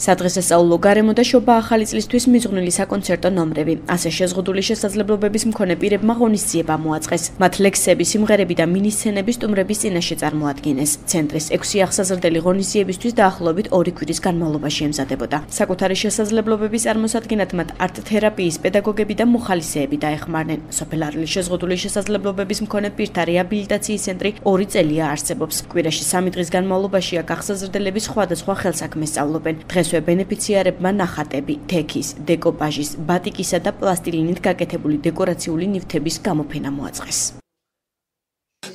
სადღესასწაულო გარემო და შობა ახალი წლისთვის მიძღვნილი საკონცერტო ნომრები. ასე შეზღუდული შესაძლებლობების მქონე პირებმა ღონისძიება მოაწყეს. მათ ლექსები, სიმღერები და მინისცენები სტუმრების წინაშე წარმოადგინეს. ცენტრის 6 აღსაზრდელი ღონისძიებისთვის დაახლოებით 2 კვირის განმავლობაში ემზადებოდა. საკუთარი შესაძლებლობების წარმოსადგენად მათ არტ-თერაპიის პედაგოგები და მოხალისეები დაეხმარნენ. სოფელ არელის შეზღუდული შესაძლებლობების მქონე პირთა რეაბილიტაციის ცენტრი 2 წელია არსებობს. კვირაში 3 დღის განმავლობაში აქ აღსაზრდელები სხვადასხვა ხელსაქმეს სწავლობენ. დღესვე ბენეფიციარებმა ნახატები, თექის, დეკოპაჟის, ბატიკისა და პლასტილინით გაკეთებული დეკორაციული ნივთების გამოფენა მოაწყეს.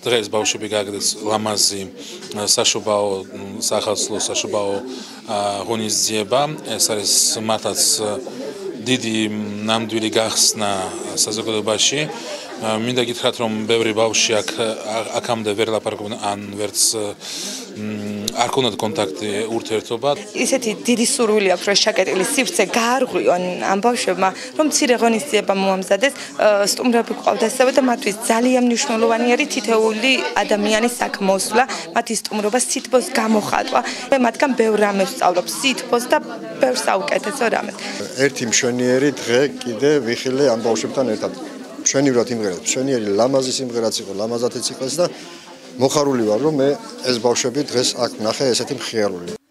დღეს ბავშვები გააგდეს ლამაზი საშობაო სახალხო საშობაო ღონისძიება. ეს არის მართლაც დიდი ნამდვილი გახსნა საზოგადოებაში. მინდა გითხრათ, რომ ბევრი ბავშვი აქამდე ვერ ლაპარაკობდნენ ან ვერც არ ქონდათ კონტაქტი ურთიერთობა. ისეთი დიდი სურვილი აქვს, რომ შაკეტილი სივრცე გაარღვიონ ამ ბავშვებმა, რომ მცირე ღონისძიება მოამზადეს, სტუმრები გვყავდა ასევე და მათთვის ძალიან მნიშვნელოვანი არის თითოეული ადამიანის აქ მოსვლა, მათი სტუმრობა, სითბოს გამოხატვა. მე მათგან ბევრ რამეს ვსწავლობ, სითბოს და ბევრ საუკეთესო რამეს. ერთი მშვენიერი დღე კიდე ვიხილე ამ ბავშვებთან ერთად. მშვენივრად იმღერეთ, მშვენიერი ლამაზი სიმღერაც იყო, ლამაზათაც იყოს და მოხარული ვარ, რომ მე ეს ბავშვები დღეს აქ ვნახე ესეთი მხიარული.